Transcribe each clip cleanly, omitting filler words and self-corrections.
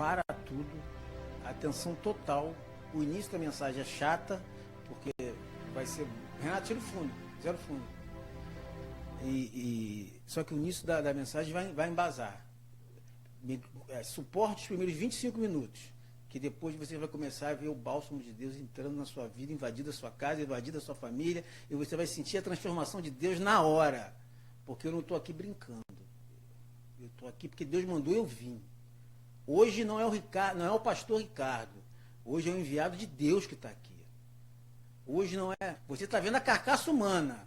para tudo, atenção total. O início da mensagem é chata, porque vai ser, Renato, tira o fundo, zero fundo. Só que o início da mensagem vai embasar. Suporte os primeiros 25 minutos, que depois você vai começar a ver o bálsamo de Deus entrando na sua vida, invadindo a sua casa, invadindo a sua família, e você vai sentir a transformação de Deus na hora. Porque eu não estou aqui brincando. Eu estou aqui porque Deus mandou eu vim. Hoje não é o Ricardo, não é o pastor Ricardo. Hoje é o enviado de Deus que está aqui. Hoje não é. Você está vendo a carcaça humana,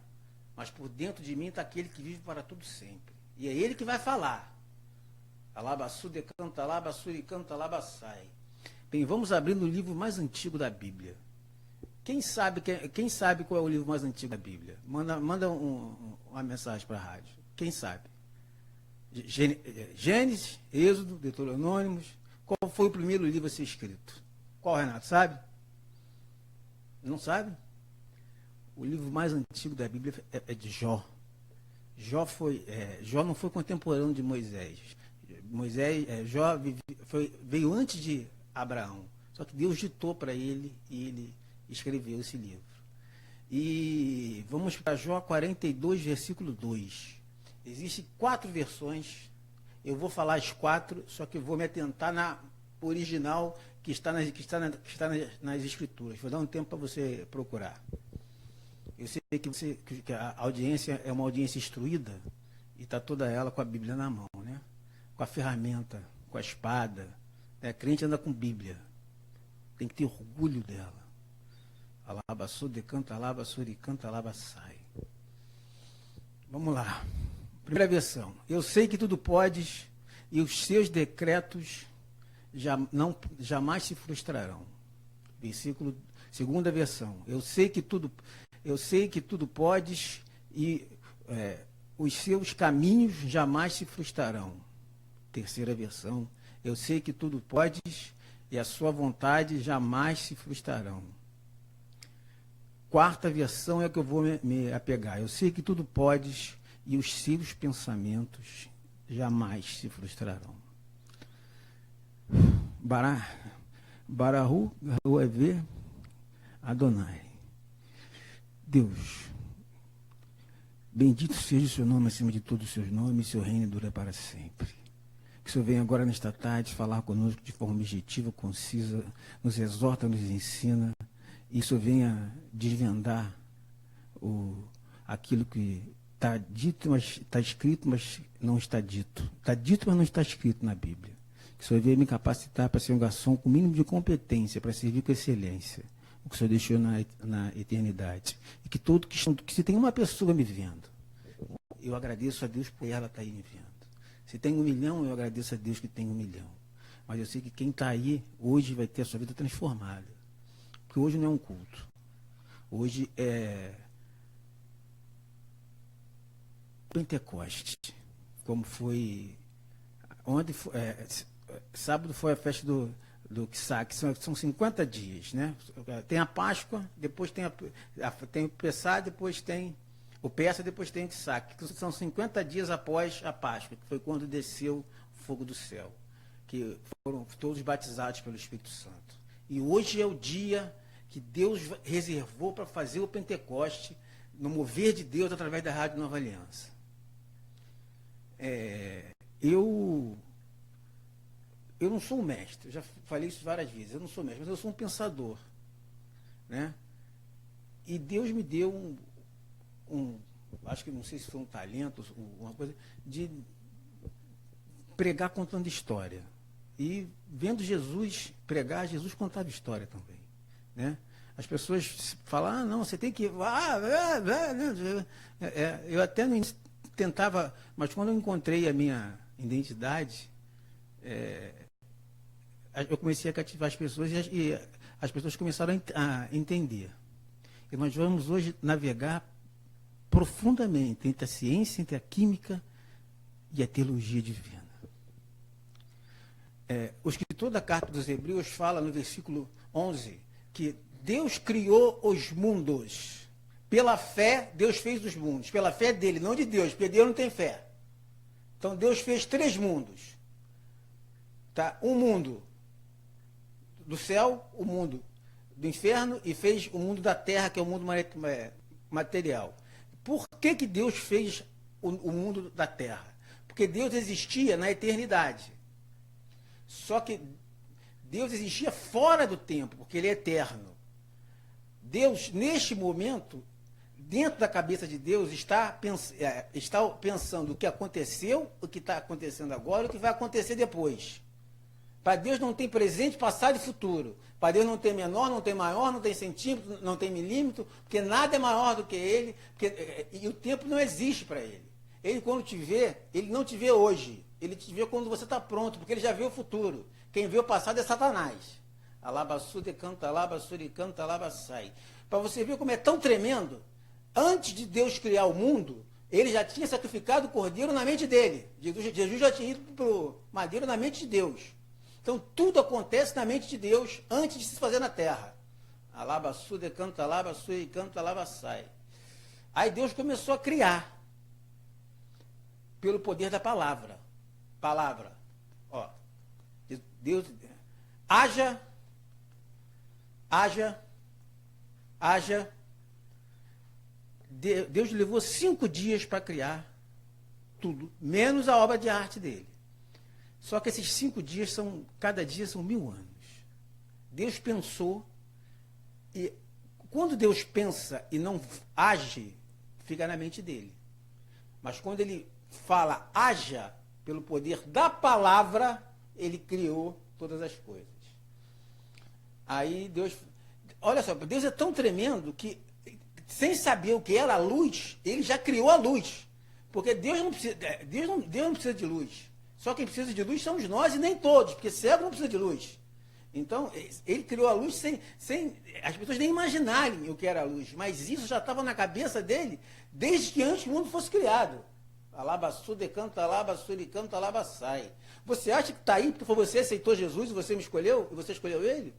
mas por dentro de mim está aquele que vive para tudo sempre. E é ele que vai falar. Alabassu decanta, alabassuri canta, alabassai. Bem, vamos abrir no livro mais antigo da Bíblia. Quem sabe qual é o livro mais antigo da Bíblia? Manda uma mensagem para a rádio. Quem sabe? Gênesis, Êxodo, Deuteronômios. Qual foi o primeiro livro a ser escrito? Qual, Renato? Sabe? Não sabe? O livro mais antigo da Bíblia é de Jó. Jó não foi contemporâneo de Moisés. Jó veio antes de Abraão. Só que Deus ditou para ele e ele escreveu esse livro. E vamos para Jó 42, versículo 2. Existem 4 versões. Eu vou falar as 4, só que eu vou me atentar na original que está nas escrituras. Vou dar um tempo para você procurar. Eu sei que a audiência é uma audiência instruída e está toda ela com a Bíblia na mão, né? Com a ferramenta, com a espada. Né? Crente anda com Bíblia. Tem que ter orgulho dela. Alabassu decanta, alabassuri canta, alabassai. Vamos lá. Primeira versão. Eu sei que tudo podes e os seus decretos jamais se frustrarão. Versículo, segunda versão. Eu sei que tudo podes e os seus caminhos jamais se frustrarão. Terceira versão. Eu sei que tudo podes e a sua vontade jamais se frustrarão. Quarta versão é a que eu vou me apegar. Eu sei que tudo podes e os seus pensamentos jamais se frustrarão. Barahu Garueve Adonai. Deus, bendito seja o seu nome acima de todos os seus nomes, e seu reino dura para sempre. Que o Senhor venha agora nesta tarde falar conosco de forma objetiva, concisa, nos exorta, nos ensina, e o Senhor venha desvendar aquilo que está dito, mas está escrito, mas não está dito. Está dito, mas não está escrito na Bíblia. Que o Senhor venha me capacitar para ser um garçom com o mínimo de competência, para servir com excelência, o que o Senhor deixou na eternidade. E que se tem uma pessoa me vendo, eu agradeço a Deus por ela estar aí me vendo. Se tem 1 milhão, eu agradeço a Deus que tem 1 milhão. Mas eu sei que quem está aí, hoje vai ter a sua vida transformada. Porque hoje não é um culto. Hoje é Pentecoste. Como foi... sábado foi a festa do Quiçá, que são 50 dias, né? Tem a Páscoa, depois tem o Pessá, depois tem o Peça, depois tem o Quiçá, que são 50 dias após a Páscoa, que foi quando desceu o fogo do céu, que foram todos batizados pelo Espírito Santo. E hoje é o dia que Deus reservou para fazer o Pentecoste, no mover de Deus através da Rádio Nova Aliança. Eu não sou um mestre, eu já falei isso várias vezes, eu não sou mestre, mas eu sou um pensador, né? E Deus me deu acho que não sei se foi um talento, uma coisa, de pregar contando história. E vendo Jesus pregar, Jesus contava história também, né? As pessoas falam, não, você tem que... eu até no início tentava, mas quando eu encontrei a minha identidade, eu comecei a cativar as pessoas e as pessoas começaram a entender. E nós vamos hoje navegar profundamente entre a ciência, entre a química e a teologia divina. O escritor da Carta dos Hebreus fala no versículo 11 que Deus criou os mundos. Pela fé, Deus fez os mundos. Pela fé dele, não de Deus, porque Deus não tem fé. Então Deus fez 3 mundos. tá? Um mundo do céu, o mundo do inferno, e fez o mundo da terra, que é o mundo material. Por que que Deus fez o mundo da terra? Porque Deus existia na eternidade. Só que Deus existia fora do tempo, porque Ele é eterno. Deus, neste momento, dentro da cabeça de Deus, está pensando o que aconteceu, o que está acontecendo agora e o que vai acontecer depois. Para Deus não tem presente, passado e futuro. Para Deus não tem menor, não tem maior, não tem centímetro, não tem milímetro, porque nada é maior do que Ele, e o tempo não existe para Ele. Ele, quando te vê, Ele não te vê hoje. Ele te vê quando você está pronto, porque Ele já vê o futuro. Quem vê o passado é Satanás. Alabassude canta, alabassuri canta, alabassai. Para você ver como é tão tremendo, antes de Deus criar o mundo, Ele já tinha sacrificado o cordeiro na mente dele. Jesus já tinha ido para o madeiro na mente de Deus. Então, tudo acontece na mente de Deus antes de se fazer na terra. Alabassude canta, alabassuri canta, alabassai. Aí Deus começou a criar pelo poder da palavra. Palavra. Ó, Deus, haja. Deus levou 5 dias para criar tudo, menos a obra de arte dele. Só que esses 5 dias cada dia são 1000 anos. Deus pensou, e quando Deus pensa e não age, fica na mente dele. Mas quando ele fala, haja, pelo poder da palavra, ele criou todas as coisas. Aí Deus, olha só, Deus é tão tremendo que, sem saber o que era a luz, ele já criou a luz. Porque Deus não precisa de luz. Só quem precisa de luz somos nós e nem todos, porque cego não precisa de luz. Então, ele criou a luz sem as pessoas nem imaginarem o que era a luz. Mas isso já estava na cabeça dele desde que antes o mundo fosse criado. Alabassude canta, alabassuri canta, alabassai. Você acha que está aí porque você aceitou Jesus e você me escolheu? E você escolheu ele?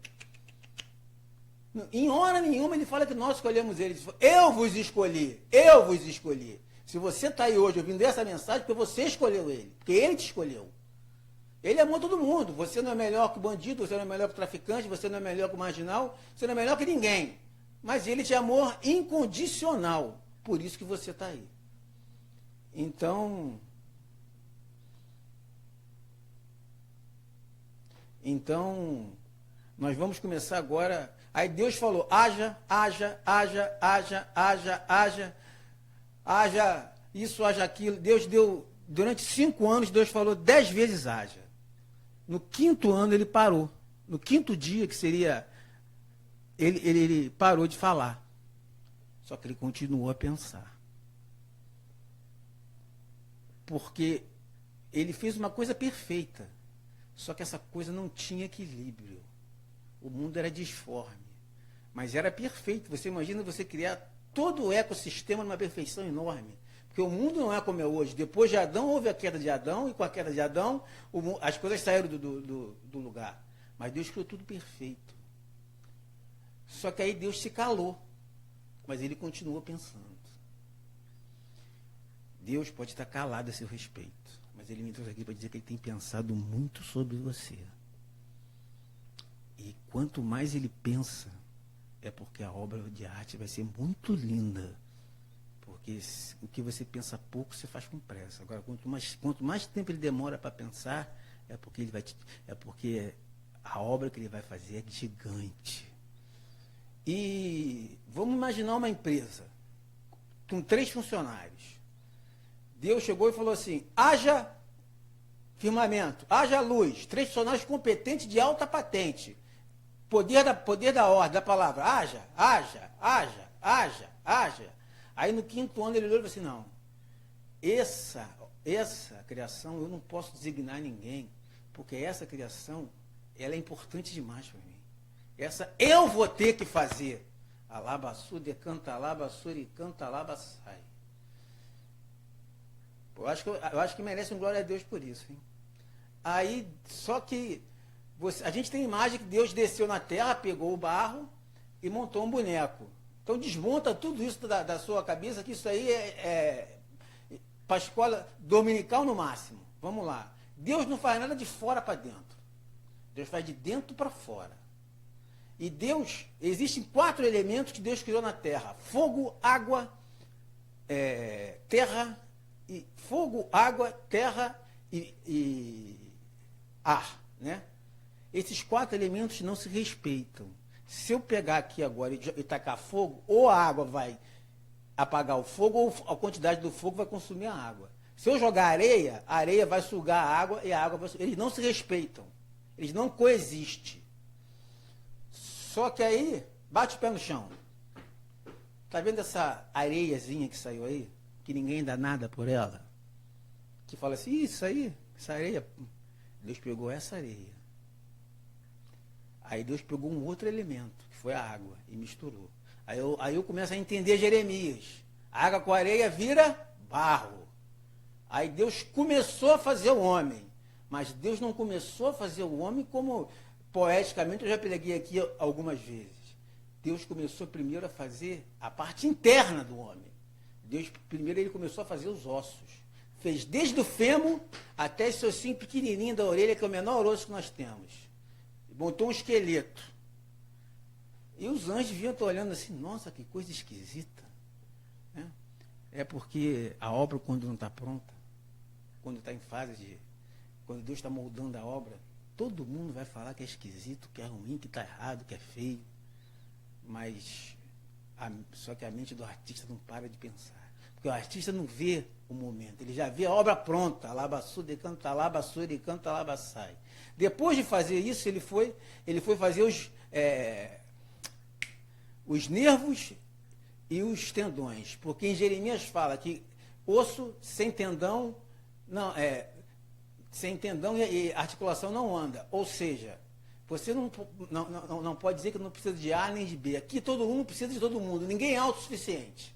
Em hora nenhuma ele fala que nós escolhemos ele. Ele fala, eu vos escolhi, eu vos escolhi. Se você está aí hoje ouvindo essa mensagem, porque você escolheu ele, porque ele te escolheu. Ele amou todo mundo. Você não é melhor que o bandido, você não é melhor que o traficante, você não é melhor que o marginal, você não é melhor que ninguém. Mas ele te amou incondicional. Por isso que você está aí. Então, nós vamos começar agora. Aí Deus falou, haja isso, haja aquilo. Deus deu, durante 5 anos, Deus falou 10 vezes haja. No 5º ano ele parou. No 5º dia, que seria, ele parou de falar. Só que ele continuou a pensar. Porque ele fez uma coisa perfeita. Só que essa coisa não tinha equilíbrio. O mundo era disforme. Mas era perfeito. Você imagina você criar todo o ecossistema numa perfeição enorme. Porque o mundo não é como é hoje. Depois de Adão, houve a queda de Adão, e com a queda de Adão, as coisas saíram do lugar. Mas Deus criou tudo perfeito. Só que aí Deus se calou. Mas ele continuou pensando. Deus pode estar calado a seu respeito. Mas ele me trouxe aqui para dizer que ele tem pensado muito sobre você. E quanto mais ele pensa, é porque a obra de arte vai ser muito linda. Porque o que você pensa pouco, você faz com pressa. Agora, quanto mais tempo ele demora para pensar, é porque a obra que ele vai fazer é gigante. E vamos imaginar uma empresa com 3 funcionários. Deus chegou e falou assim, haja firmamento, haja luz, 3 funcionários competentes de alta patente. Poder da ordem, da palavra, haja. Aí no 5º ano ele olhou e falou assim, não, essa criação eu não posso designar ninguém, porque essa criação, ela é importante demais para mim. Essa eu vou ter que fazer. Alabassude canta, alabassuri canta, alabassai. Eu acho que merece um glória a Deus por isso. Hein? Aí, só que a gente tem a imagem que Deus desceu na terra, pegou o barro e montou um boneco. Então desmonta tudo isso da sua cabeça, que isso aí é para a escola dominical no máximo. Vamos lá. Deus não faz nada de fora para dentro. Deus faz de dentro para fora. E Deus, existem 4 elementos que Deus criou na terra: fogo, água, terra, e ar, né? Esses 4 elementos não se respeitam. Se eu pegar aqui agora e tacar fogo, ou a água vai apagar o fogo, ou a quantidade do fogo vai consumir a água. Se eu jogar areia, a areia vai sugar a água e a água vai sugar. Eles não se respeitam. Eles não coexistem. Só que aí, bate o pé no chão. Tá vendo essa areiazinha que saiu aí? Que ninguém dá nada por ela? Que fala assim, isso aí, essa areia. Deus pegou essa areia. Aí Deus pegou um outro elemento, que foi a água, e misturou. Aí eu começo a entender Jeremias. A água com a areia vira barro. Aí Deus começou a fazer o homem. Mas Deus não começou a fazer o homem como, poeticamente, eu já preguei aqui algumas vezes. Deus começou primeiro a fazer a parte interna do homem. Deus, primeiro, ele começou a fazer os ossos. Fez desde o fêmur até esse ossinho pequenininho da orelha, que é o menor osso que nós temos. Botou um esqueleto. E os anjos vinham olhando assim, nossa, que coisa esquisita. É porque a obra, quando não está pronta, quando está em fase de... Quando Deus está moldando a obra, todo mundo vai falar que é esquisito, que é ruim, que está errado, que é feio. Mas só que a mente do artista não para de pensar. Porque o artista não vê o momento, ele já vê a obra pronta. Alabaçu, decanta, alabaçu, decanta, alabaçai. Depois de fazer isso, ele foi fazer os nervos e os tendões. Porque em Jeremias fala que osso sem tendão sem tendão e articulação não anda. Ou seja, você não pode dizer que não precisa de A nem de B. Aqui todo mundo precisa de todo mundo. Ninguém é autossuficiente.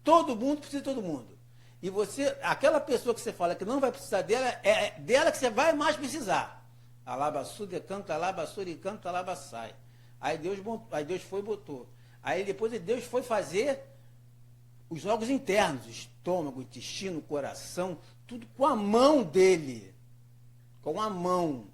Todo mundo precisa de todo mundo. E você, aquela pessoa que você fala que não vai precisar dela, é dela que você vai mais precisar. Alabaçu, decanta, alabaçu, decanta, alabaçai. Aí Deus foi e botou. Aí depois Deus foi fazer os órgãos internos, estômago, intestino, coração, tudo com a mão dele. Com a mão.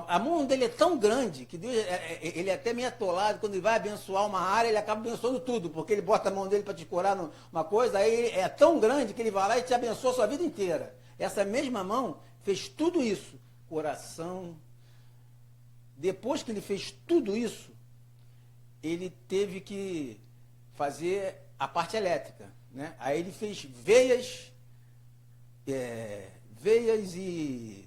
A mão dele é tão grande que Deus, ele é até meio atolado. Quando ele vai abençoar uma área, ele acaba abençoando tudo, porque ele bota a mão dele para te curar numa coisa, aí ele é tão grande que ele vai lá e te abençoa a sua vida inteira. Essa mesma mão fez tudo isso. Coração. Depois que ele fez tudo isso, ele teve que fazer a parte elétrica, né? Aí ele fez veias e...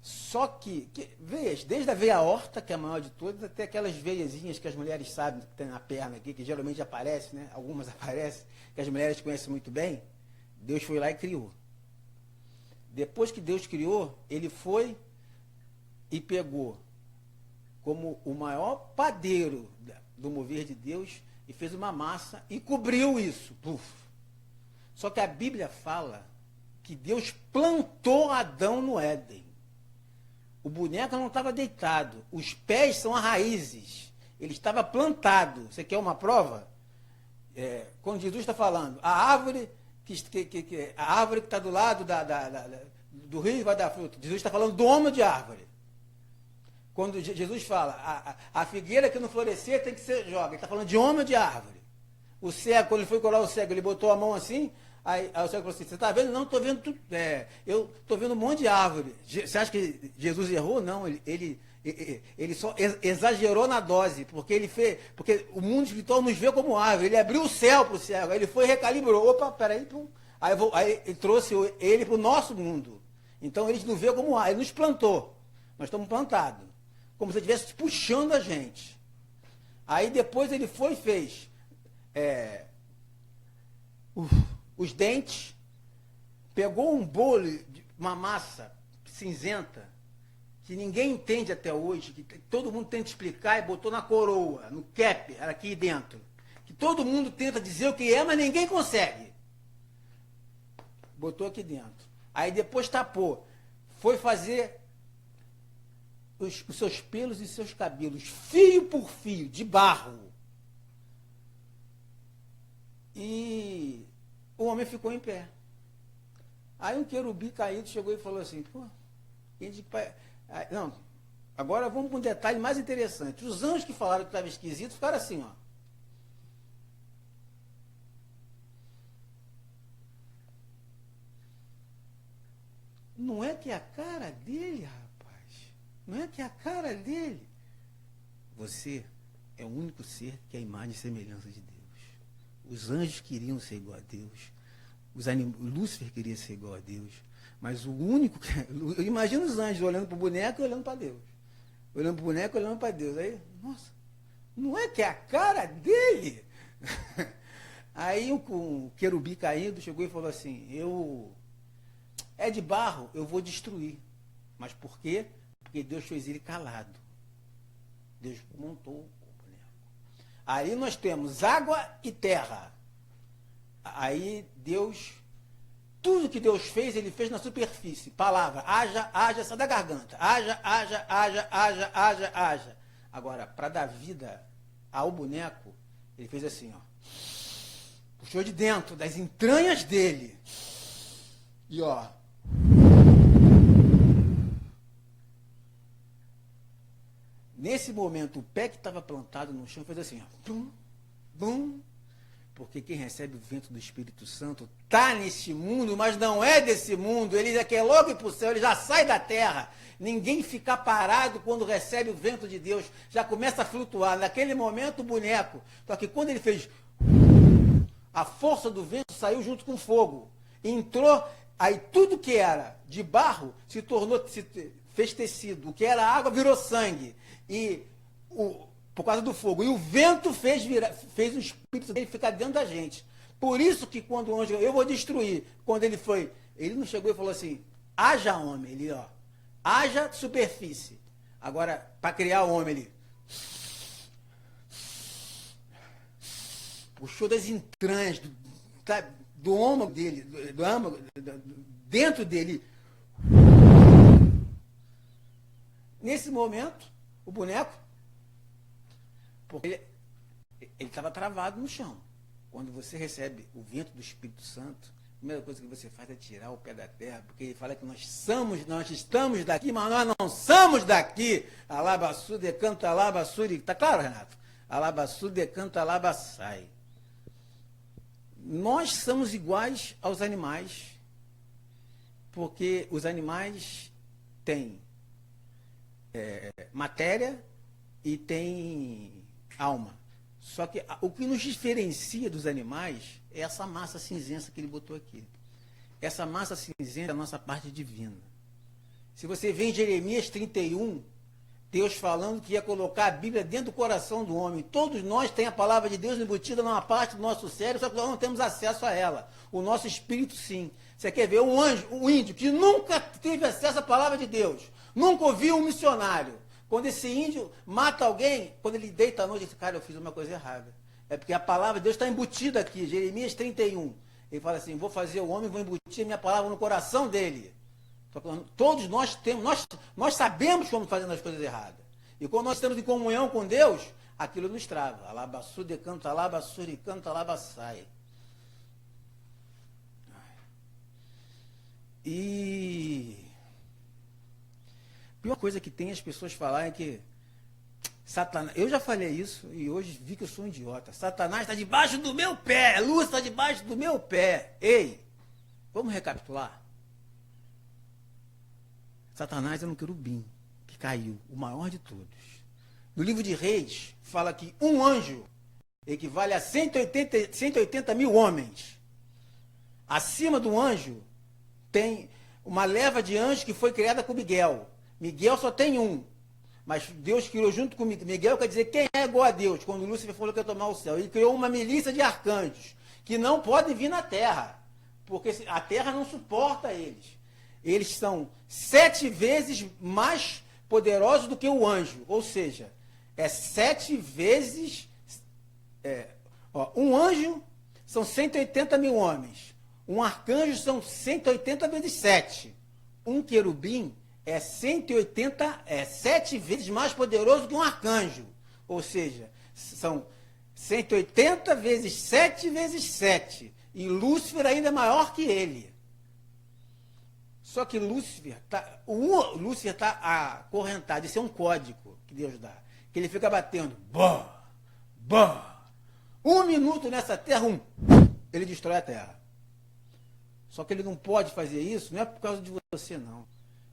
Só que veias, desde a veia aorta, que é a maior de todas, até aquelas veiazinhas que as mulheres sabem que tem na perna aqui, que geralmente aparecem, né? Algumas aparecem, que as mulheres conhecem muito bem. Deus foi lá e criou. Depois que Deus criou, ele foi e pegou como o maior padeiro do mover de Deus e fez uma massa e cobriu isso. Puf. Só que a Bíblia fala que Deus plantou Adão no Éden. O boneco não estava deitado. Os pés são as raízes. Ele estava plantado. Você quer uma prova? Quando Jesus está falando, a árvore que está do lado do rio vai dar fruto. Jesus está falando do homem de árvore. Quando Jesus fala, a figueira que não florescer tem que ser joga. Ele está falando de homem de árvore. O cego, quando ele foi curar o cego, ele botou a mão assim, aí o cego falou assim, você está vendo? Não, estou vendo tudo. Eu estou vendo um monte de árvore. Você acha que Jesus errou? Não, ele só exagerou na dose, porque o mundo espiritual nos vê como árvore. Ele abriu o céu para o cego, aí ele foi e recalibrou. Opa, peraí, aí ele trouxe ele para o nosso mundo. Então ele nos vê como árvore, ele nos plantou. Nós estamos plantados. Como se ele estivesse puxando a gente. Aí depois ele foi e fez os dentes, pegou um bolo, uma massa cinzenta, que ninguém entende até hoje, que todo mundo tenta explicar, e botou na coroa, no cap, aqui dentro. Que todo mundo tenta dizer o que é, mas ninguém consegue. Botou aqui dentro. Aí depois tapou. Foi fazer os seus pelos e seus cabelos, fio por fio, de barro. E o homem ficou em pé. Aí um querubim caído chegou e falou assim, pô, não, agora vamos para um detalhe mais interessante. Os anjos que falaram que estava esquisito ficaram assim, ó. Não é que é a cara dele, rapaz. Não é que é a cara dele. Você é o único ser que é a imagem e semelhança de Deus. Os anjos queriam ser igual a Deus. Lúcifer queria ser igual a Deus. Mas o único que... Eu imagino os anjos olhando para o boneco e olhando para Deus. Olhando para o boneco e olhando para Deus. Aí, nossa, não é que é a cara dele? Aí o querubim caído chegou e falou assim, é de barro, eu vou destruir. Mas por quê? Porque Deus fez ele calado. Deus montou o boneco. Aí nós temos água e terra. Aí Deus, tudo que Deus fez, ele fez na superfície. Palavra, haja, haja, sai da garganta. Haja, haja, haja, haja, haja, haja. Agora, para dar vida ao boneco, ele fez assim, ó. Puxou de dentro, das entranhas dele. E ó. Nesse momento, o pé que estava plantado no chão fez assim, ó. Bum, bum. Porque quem recebe o vento do Espírito Santo está nesse mundo, mas não é desse mundo. Ele já quer logo ir para o céu, ele já sai da terra. Ninguém fica parado quando recebe o vento de Deus. Já começa a flutuar. Naquele momento, o boneco. Só que quando ele fez... A força do vento saiu junto com o fogo. Entrou, aí tudo que era de barro fez tecido. O que era água virou sangue. Por causa do fogo. E o vento fez o Espírito dele ficar dentro da gente. Por isso que quando o anjo, eu vou destruir, quando ele foi, ele não chegou e falou assim, haja homem, ele, ó, haja superfície. Agora, para criar o homem, ele puxou das entranhas, do âmago dele, dentro dele. Nesse momento, o boneco, porque ele estava travado no chão. Quando você recebe o vento do Espírito Santo, a primeira coisa que você faz é tirar o pé da terra, porque ele fala que nós estamos daqui, mas nós não somos daqui. Alabassu, decanta, alabassuri. Está claro, Renato? Alabassu, decanta, alabassai. Nós somos iguais aos animais, porque os animais têm matéria e têm alma. Só que o que nos diferencia dos animais é essa massa cinzenta que ele botou aqui. Essa massa cinzenta é a nossa parte divina. Se você vê em Jeremias 31, Deus falando que ia colocar a Bíblia dentro do coração do homem. Todos nós temos a palavra de Deus embutida numa parte do nosso cérebro, só que nós não temos acesso a ela. O nosso espírito, sim. Você quer ver um índio que nunca teve acesso à palavra de Deus, nunca ouviu um missionário. Quando esse índio mata alguém, quando ele deita à noite, ele diz, cara, eu fiz uma coisa errada. É porque a palavra de Deus está embutida aqui, Jeremias 31. Ele fala assim, vou fazer o homem, vou embutir a minha palavra no coração dele. Todos nós temos, nós sabemos como fazendo as coisas erradas. E quando nós estamos em comunhão com Deus, aquilo nos trava. Alabassu, decanta, alabassuri, canta, alabassai. E a pior coisa que tem as pessoas falarem é que Satanás, eu já falei isso e hoje vi que eu sou um idiota. Satanás está debaixo do meu pé, a luz está debaixo do meu pé. Ei, vamos recapitular? Satanás era um querubim que caiu, o maior de todos. No livro de Reis, fala que um anjo equivale a 180 mil homens. Acima do anjo, tem uma leva de anjos que foi criada com Miguel. Miguel só tem um. Mas Deus criou junto com Miguel, quer dizer, quem é igual a Deus? Quando Lúcifer falou que ia tomar o céu. Ele criou uma milícia de arcanjos, que não podem vir na terra, porque a terra não suporta eles. Eles são 7 vezes mais poderosos do que o anjo. Ou seja, é 7 vezes... um anjo são 180 mil homens. Um arcanjo são 180 vezes 7. Um querubim é 7 vezes mais poderoso que um arcanjo. Ou seja, são 180 vezes 7 vezes 7. E Lúcifer ainda é maior que ele. Só que Lúcifer está acorrentado. Isso é um código que Deus dá. Que ele fica batendo. Bah, bah. 1 minuto nessa terra, ele destrói a terra. Só que ele não pode fazer isso, não é por causa de você, não.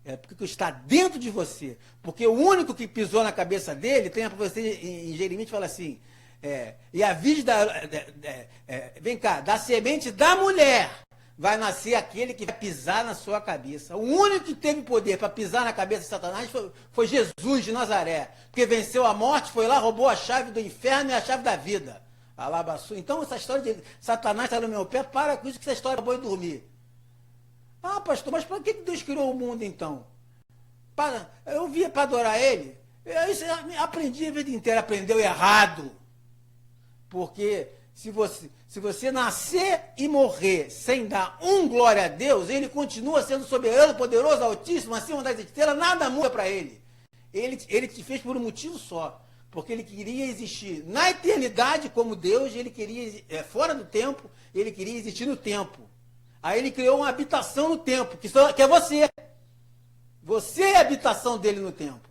É porque está dentro de você. Porque o único que pisou na cabeça dele, tem para você em Jeremias, fala assim, e a virgem vem cá, da semente da mulher vai nascer aquele que vai pisar na sua cabeça. O único que teve poder para pisar na cabeça de Satanás foi Jesus de Nazaré. Porque venceu a morte, foi lá, roubou a chave do inferno e a chave da vida. Alabaçu. Então essa história de Satanás está no meu pé, para com isso que essa história acabou de dormir. Ah, pastor, mas para que Deus criou o mundo então? Eu via para adorar ele. Eu aprendi a vida inteira, aprendeu errado. Porque se você nascer e morrer sem dar glória a Deus, ele continua sendo soberano, poderoso, altíssimo, acima das estrelas, nada muda para ele. Ele te fez por um motivo só. Porque ele queria existir na eternidade como Deus, ele queria, fora do tempo, ele queria existir no tempo. Aí ele criou uma habitação no tempo, que é você. Você é a habitação dele no tempo.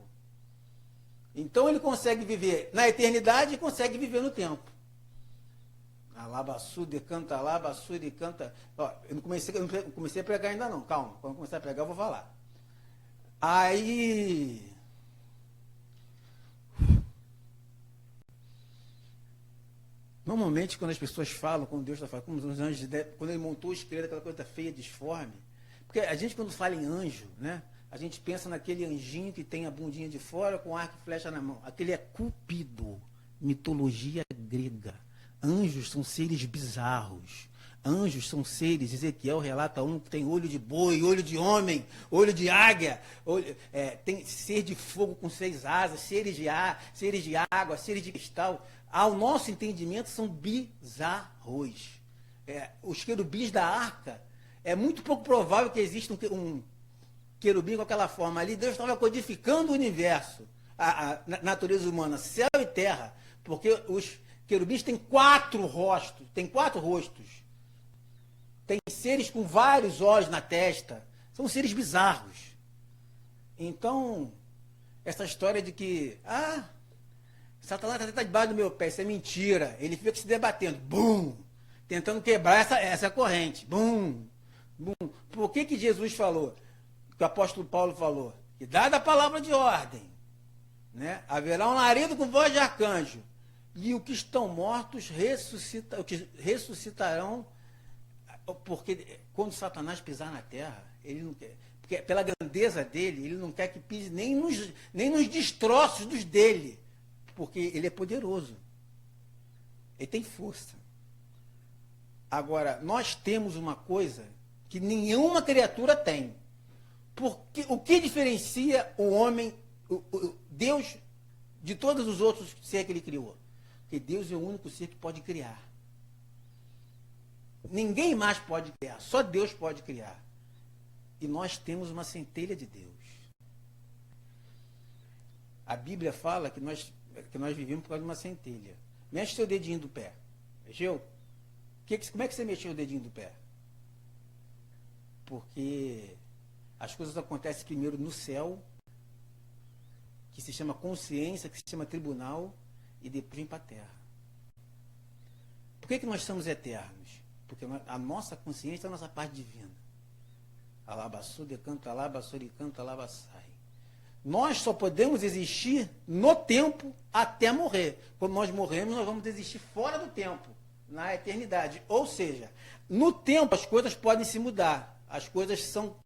Então ele consegue viver na eternidade e consegue viver no tempo. Alabassude, canta, alabassude, canta. Ó, eu não comecei a pregar ainda não, calma. Quando eu começar a pregar eu vou falar. Aí... Normalmente, quando as pessoas falam, quando Deus está falando, como os anjos, quando ele montou o esqueleto, aquela coisa feia, disforme. Porque a gente, quando fala em anjo, né, a gente pensa naquele anjinho que tem a bundinha de fora com arco e flecha na mão. Aquele é Cúpido, mitologia grega. Anjos são seres bizarros. Anjos são seres, Ezequiel relata um que tem olho de boi, olho de homem, olho de águia, tem ser de fogo com 6 asas, seres de ar, seres de água, seres de cristal. Ao nosso entendimento, são bizarros. Os querubins da arca, é muito pouco provável que exista um querubim com aquela forma ali. Deus estava codificando o universo, a natureza humana, céu e terra, porque os querubins têm 4 rostos, tem seres com vários olhos na testa, são seres bizarros. Então, essa história de que, Satanás está debaixo do meu pé, isso é mentira. Ele fica se debatendo, bum, tentando quebrar essa corrente, bum, bum. Por que Jesus falou, que o apóstolo Paulo falou, que dada a palavra de ordem, né, haverá um larido com voz de arcanjo, e os que estão mortos ressuscitarão, porque quando Satanás pisar na terra, ele não quer, porque pela grandeza dele, ele não quer que pise nem nos destroços dos dele, porque ele é poderoso. Ele tem força. Agora, nós temos uma coisa que nenhuma criatura tem. Porque o que diferencia o homem, Deus, de todos os outros seres que ele criou? Porque Deus é o único ser que pode criar. Ninguém mais pode criar, só Deus pode criar. E nós temos uma centelha de Deus. A Bíblia fala que nós vivemos por causa de uma centelha. Mexe seu dedinho do pé. Mexeu? Como é que você mexeu o dedinho do pé? Porque as coisas acontecem primeiro no céu, que se chama consciência, que se chama tribunal, e depois vem para a terra. Por que nós somos eternos? Porque a nossa consciência é a nossa parte divina. Alabaçu, decanta, alabaçu, canta, alabaçai. Nós só podemos existir no tempo até morrer. Quando nós morremos, nós vamos existir fora do tempo, na eternidade. Ou seja, no tempo as coisas podem se mudar. As coisas são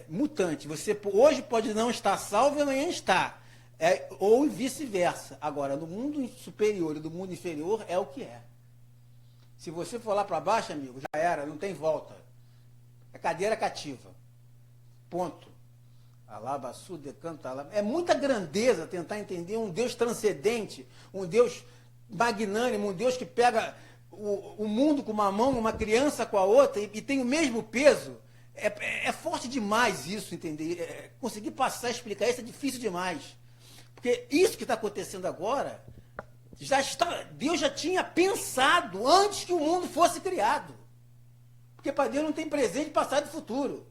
mutantes. Você hoje pode não estar salvo e amanhã está. Ou vice-versa. Agora, no mundo superior e do mundo inferior é o que é. Se você for lá para baixo, amigo, já era, não tem volta. É cadeira cativa. Ponto. Alabaçu, decanta, é muita grandeza tentar entender um Deus transcendente, um Deus magnânimo, um Deus que pega o mundo com uma mão, uma criança com a outra e tem o mesmo peso. É forte demais isso, entender. Conseguir passar, explicar isso é difícil demais. Porque isso que está acontecendo agora, Deus já tinha pensado antes que o mundo fosse criado. Porque para Deus não tem presente, passado e futuro.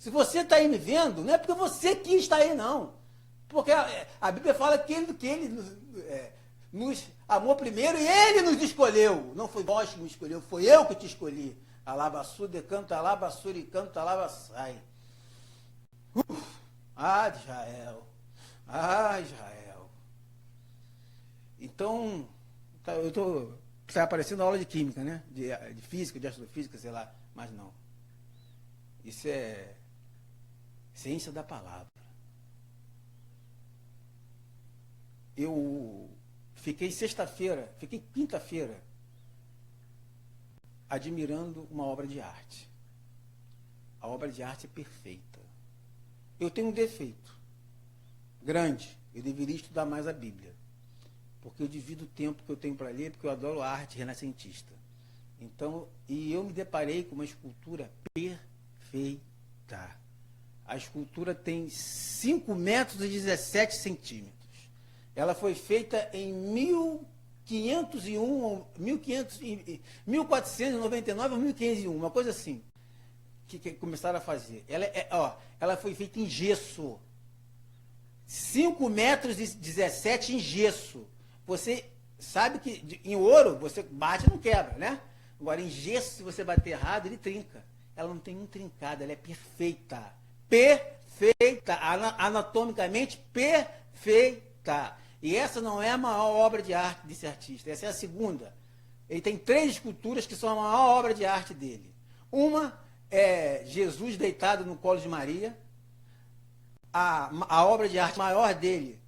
Se você está aí me vendo, não é porque você quis estar aí, não. Porque a Bíblia fala que ele nos amou primeiro e ele nos escolheu. Não foi vós que me escolheu, foi eu que te escolhi. Alabaçu de canto, alabaçuri canto, alabaçai. Israel. Israel. Então, está aparecendo aula de química, né? De física, de astrofísica, sei lá. Mas não. Isso é ciência da palavra. Eu fiquei quinta-feira, admirando uma obra de arte. A obra de arte é perfeita. Eu tenho um defeito grande. Eu deveria estudar mais a Bíblia. Porque eu divido o tempo que eu tenho para ler, porque eu adoro a arte renascentista. Então, e eu me deparei com uma escultura perfeita. A escultura tem 5 metros e 17 centímetros. Ela foi feita em 1499 ou 1501, uma coisa assim, que começaram a fazer. Ela foi feita em gesso. 5 metros e 17 em gesso. Você sabe que em ouro você bate e não quebra, né? Agora, em gesso, se você bater errado, ele trinca. Ela não tem um trincado, ela é perfeita. Perfeita, anatomicamente perfeita. E essa não é a maior obra de arte desse artista, essa é a segunda. Ele tem 3 esculturas que são a maior obra de arte dele. Uma é Jesus deitado no colo de Maria. A obra de arte maior dele,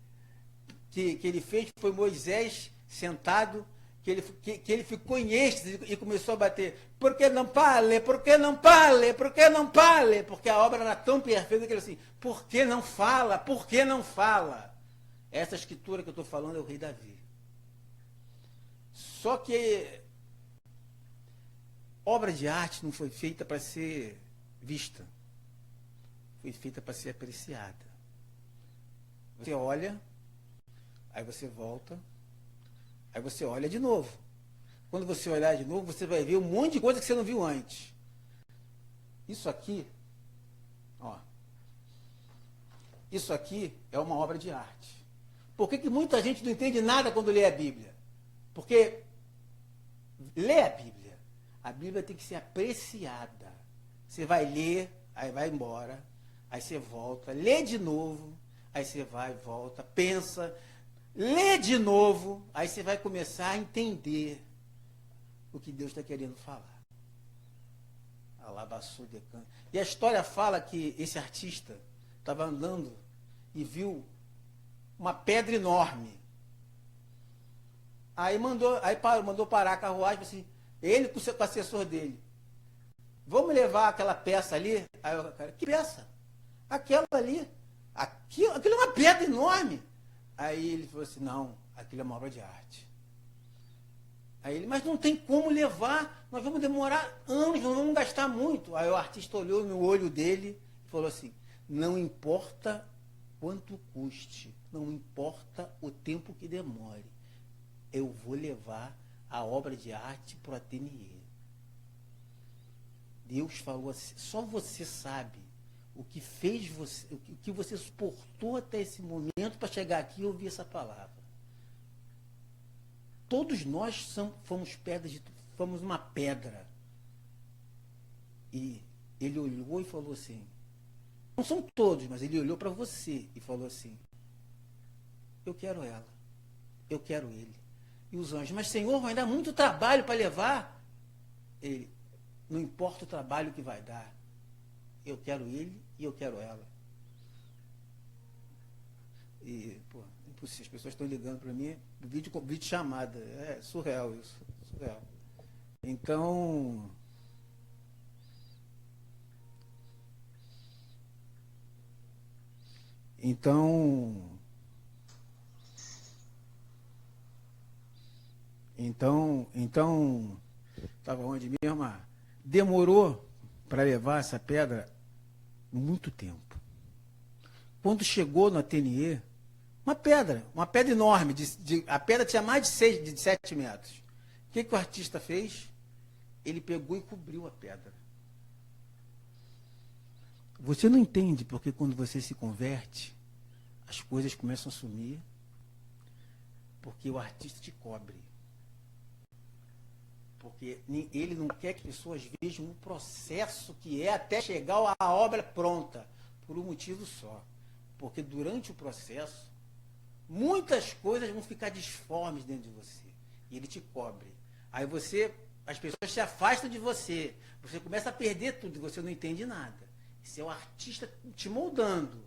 que ele fez, foi Moisés sentado, que ele ficou em êxtase e começou a bater. Por que não pale? Por que não pale? Por que não pale? Porque a obra era tão perfeita que ele assim, por que não fala? Por que não fala? Essa escritura que eu estou falando é o rei Davi. Só que obra de arte não foi feita para ser vista. Foi feita para ser apreciada. Você olha, aí você volta, aí você olha de novo. Quando você olhar de novo, você vai ver um monte de coisa que você não viu antes. Isso aqui, ó. Isso aqui é uma obra de arte. Por que muita gente não entende nada quando lê a Bíblia? Porque lê a Bíblia tem que ser apreciada. Você vai ler, aí vai embora, aí você volta, lê de novo, aí você vai, volta, pensa, lê de novo, aí você vai começar a entender o que Deus está querendo falar. Alabaçu de canto. E a história fala que esse artista estava andando e viu uma pedra enorme. Aí mandou parar a carruagem, assim, ele com o assessor dele. Vamos levar aquela peça ali? Aí o cara, que peça? Aquela ali. Aquilo é uma pedra enorme. Aí ele falou assim, não, aquilo é uma obra de arte. Aí ele, mas não tem como levar, nós vamos demorar anos, nós vamos gastar muito. Aí o artista olhou no olho dele e falou assim, não importa quanto custe, não importa o tempo que demore, eu vou levar a obra de arte para o ateliê. Deus falou assim, só você sabe o que fez você, o que você suportou até esse momento para chegar aqui e ouvir essa palavra. Todos nós fomos uma pedra. E ele olhou e falou assim, não são todos, mas ele olhou para você e falou assim, eu quero ela, eu quero ele. E os anjos, mas Senhor, vai dar muito trabalho para levar. Ele, não importa o trabalho que vai dar, eu quero ele e eu quero ela. E, pô, impossível, as pessoas estão ligando para mim, vídeo chamada, é surreal isso, surreal. Então, estava onde mesmo? Demorou para levar essa pedra muito tempo. Quando chegou no ateliê, uma pedra enorme, a pedra tinha mais de 7 metros. O que o artista fez? Ele pegou e cobriu a pedra. Você não entende porque quando você se converte, as coisas começam a sumir, porque o artista te cobre. Porque ele não quer que as pessoas vejam o processo que é até chegar à obra pronta, por um motivo só. Porque durante o processo, muitas coisas vão ficar disformes dentro de você. E ele te cobre. Aí as pessoas se afastam de você. Você começa a perder tudo e você não entende nada. Esse é o artista te moldando.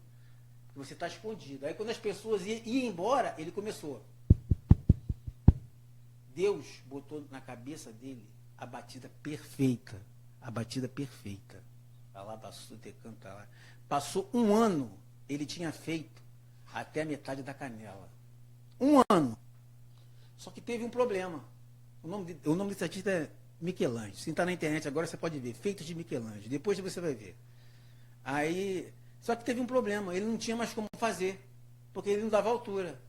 Você está escondido. Aí quando as pessoas iam embora, ele começou. Deus botou na cabeça dele a batida perfeita. A batida perfeita. Passou um ano, ele tinha feito até a metade da canela. Um ano. Só que teve um problema. O nome desse artista é Michelangelo. Se está na internet agora, você pode ver. Feitos de Michelangelo. Depois você vai ver. Aí, só que teve um problema. Ele não tinha mais como fazer. Porque ele não dava altura.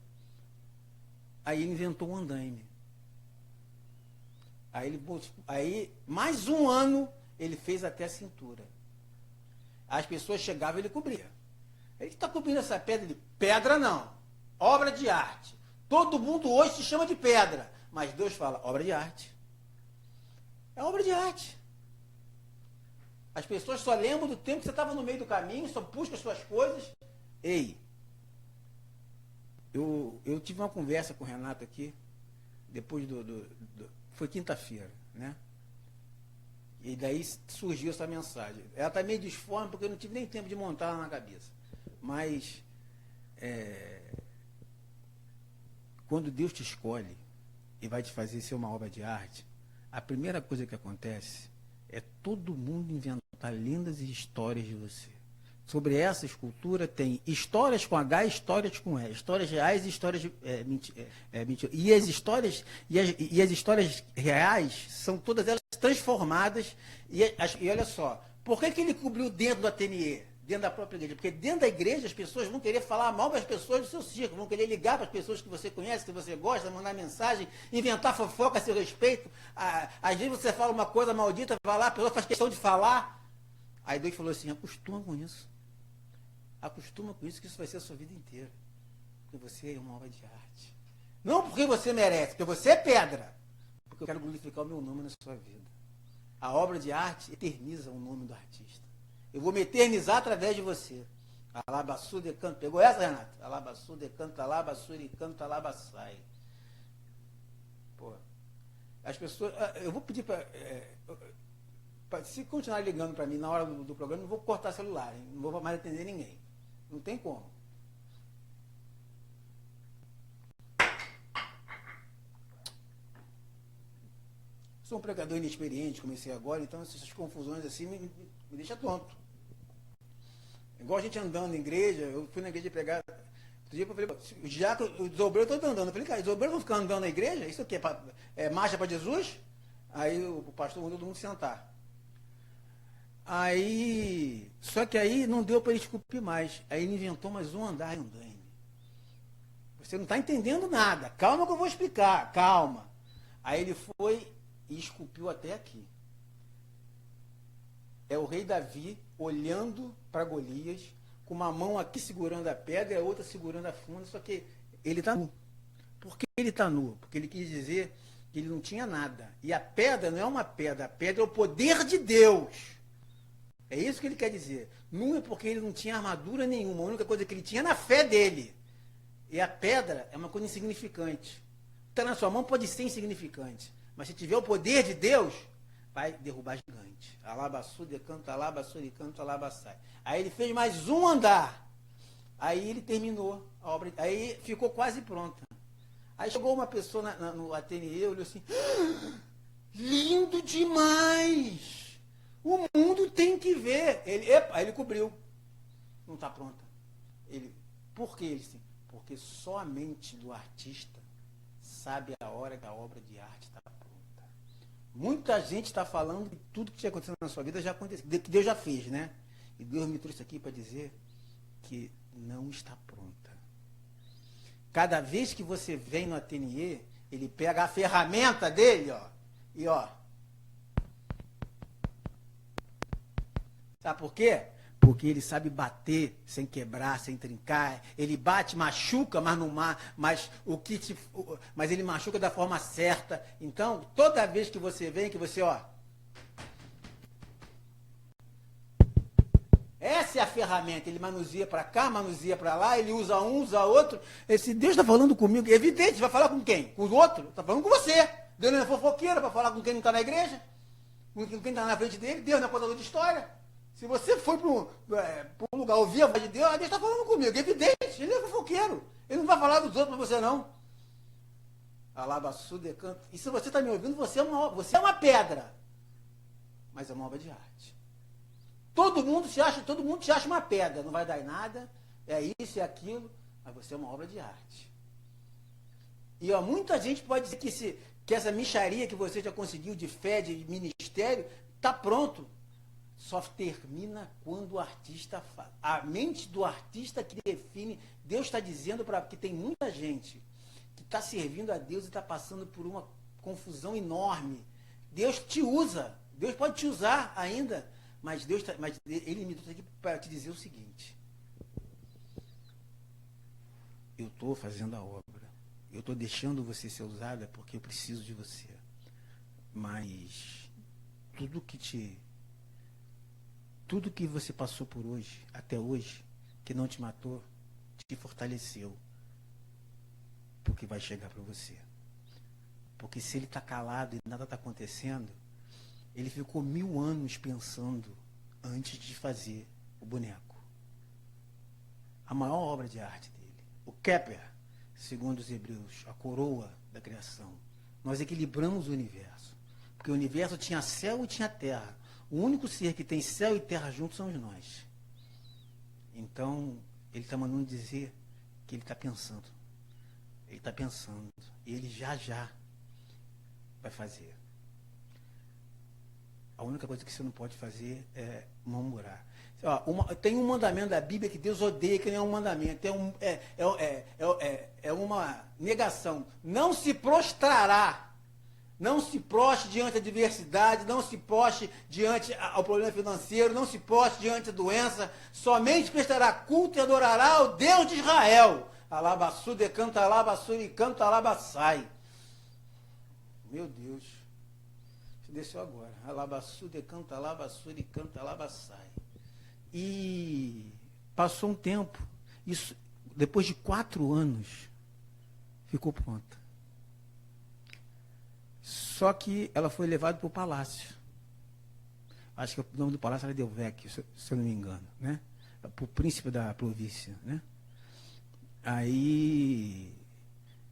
Aí ele inventou um andaime. Aí, mais um ano, ele fez até a cintura. As pessoas chegavam e ele cobria. Ele está cobrindo essa pedra de pedra, não. Obra de arte. Todo mundo hoje se chama de pedra. Mas Deus fala, obra de arte. É obra de arte. As pessoas só lembram do tempo que você estava no meio do caminho, só busca as suas coisas. Ei, eu tive uma conversa com o Renato aqui, depois foi quinta-feira, né? E daí surgiu essa mensagem. Ela está meio disforme, porque eu não tive nem tempo de montar ela na cabeça. Mas, quando Deus te escolhe e vai te fazer ser uma obra de arte, a primeira coisa que acontece é todo mundo inventar lendas e histórias de você. Sobre essa escultura tem histórias com H e histórias com E. Histórias reais e histórias mentira. E as histórias reais são todas elas transformadas. E olha só, por que ele cobriu dentro do ateliê? Dentro da própria igreja? Porque dentro da igreja as pessoas vão querer falar mal para as pessoas do seu círculo, vão querer ligar para as pessoas que você conhece, que você gosta, mandar mensagem, inventar fofoca a seu respeito. Às vezes você fala uma coisa maldita, vai lá, a pessoa faz questão de falar. Aí Deus falou assim, acostuma com isso. Acostuma com isso, que isso vai ser a sua vida inteira. Porque você é uma obra de arte. Não porque você merece, porque você é pedra. Porque eu quero glorificar o meu nome na sua vida. A obra de arte eterniza o nome do artista. Eu vou me eternizar através de você. Alabassu de canto. Pegou essa, Renato? Alabassu de canto, alabassu de canto, alabassai. Pô. As pessoas. Eu vou pedir para. Se continuar ligando para mim na hora do programa, não vou cortar celular, hein? Não vou mais atender ninguém. Não tem como. Sou um pregador inexperiente, comecei agora, então essas confusões assim me deixam tonto. Igual a gente andando na igreja, eu fui na igreja pregar. Outro dia eu falei, já que os obreiros estão andando, eu falei, cara, os obreiros vão ficar andando na igreja? Isso aqui é marcha para Jesus? Aí o pastor mandou todo mundo sentar. Aí, só que aí não deu para ele esculpir mais. Aí ele inventou mais um andar e andaime. Você não está entendendo nada. Calma que eu vou explicar, calma. Aí ele foi e esculpiu até aqui. É o rei Davi olhando para Golias, com uma mão aqui segurando a pedra e a outra segurando a funda, só que ele está nu. Por que ele está nu? Porque ele quis dizer que ele não tinha nada. E a pedra não é uma pedra, a pedra é o poder de Deus. É isso que ele quer dizer. Nu é porque ele não tinha armadura nenhuma, a única coisa que ele tinha na fé dele. E a pedra é uma coisa insignificante. Está na sua mão pode ser insignificante, mas se tiver o poder de Deus, vai derrubar gigante. Alabassu de canto, alabassu de canto, alabassai. Aí ele fez mais um andar. Aí ele terminou a obra. Aí ficou quase pronta. Aí chegou uma pessoa no ateliê, olhou assim, lindo demais! O mundo tem que ver. Aí ele cobriu. Não está pronta. Por que ele sim? Porque só a mente do artista sabe a hora que a obra de arte está pronta. Muita gente está falando que tudo que tinha acontecido na sua vida já aconteceu, que Deus já fez, né? E Deus me trouxe aqui para dizer que não está pronta. Cada vez que você vem no ateliê, ele pega a ferramenta dele, ó, e ó. Sabe por quê? porque ele sabe bater sem quebrar, sem trincar. Ele bate, machuca, mas não mas ele machuca da forma certa. Então, toda vez que você vem, que você, ó, essa é a ferramenta. Ele manuseia para cá, manuseia para lá, ele usa um, usa outro. Esse Deus está falando comigo. É evidente, vai falar com quem? Com o outro? Está falando com você. Deus não é fofoqueiro para falar com quem não está na igreja, com quem está na frente dele. Deus não é contador de história. Se você foi para um lugar ouvir a voz de Deus, Deus está falando comigo. É evidente, ele é fofoqueiro. Ele não vai falar dos outros para você, não. Alabassu decanto. E se você está me ouvindo, você é uma pedra. Mas é uma obra de arte. Todo mundo te acha uma pedra. Não vai dar em nada. É isso, é aquilo. Mas você é uma obra de arte. E ó, muita gente pode dizer que essa mixaria que você já conseguiu de fé, de ministério, está pronto. Só termina quando o artista faz. A mente do artista que define. Deus está dizendo que tem muita gente que está servindo a Deus e está passando por uma confusão enorme. Deus te usa. Deus pode te usar ainda. Mas Ele me trouxe aqui para te dizer o seguinte. Eu estou fazendo a obra. Eu estou deixando você ser usada porque eu preciso de você. Mas tudo que você passou por hoje, até hoje, que não te matou, te fortaleceu. Porque vai chegar para você. Porque se ele está calado e nada está acontecendo, ele ficou 1000 anos pensando antes de fazer o boneco. A maior obra de arte dele. O Kepler, segundo os hebreus, a coroa da criação. Nós equilibramos o universo. Porque o universo tinha céu e tinha terra. O único ser que tem céu e terra juntos somos nós. Então, ele está mandando dizer que ele está pensando. Ele está pensando. E ele já vai fazer. A única coisa que você não pode fazer é murmurar. Tem um mandamento da Bíblia que Deus odeia, que não é um mandamento. É uma negação. Não se prostrará. Não se prostre diante da adversidade, não se prostre diante ao problema financeiro, não se prostre diante da doença, somente prestará culto e adorará ao Deus de Israel. Alabassu decanta alabassu e canta alabassai. Meu Deus. Você desceu agora. Alabassu decanta alabassu e canta alabassai. E passou um tempo. Isso, depois de 4 anos, ficou pronta. Só que ela foi levada para o palácio. Acho que o nome do palácio era Delvecchio, se eu não me engano, né? Para o príncipe da província, né? Aí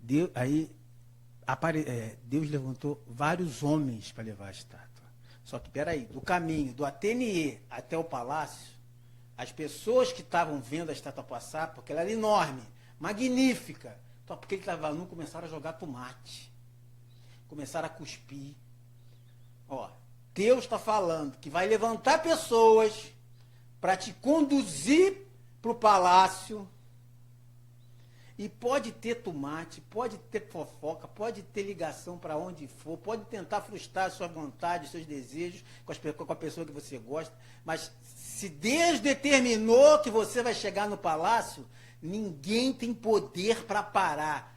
Deus levantou vários homens para levar a estátua. Só que, peraí, do caminho do ateliê até o palácio, as pessoas que estavam vendo a estátua passar, porque ela era enorme, magnífica, só porque ele estava nu, começaram a jogar tomate. Começaram a cuspir. Ó, Deus está falando que vai levantar pessoas para te conduzir para o palácio. E pode ter tomate, pode ter fofoca, pode ter ligação para onde for, pode tentar frustrar a sua vontade, seus desejos com a pessoa que você gosta. Mas se Deus determinou que você vai chegar no palácio, ninguém tem poder para parar.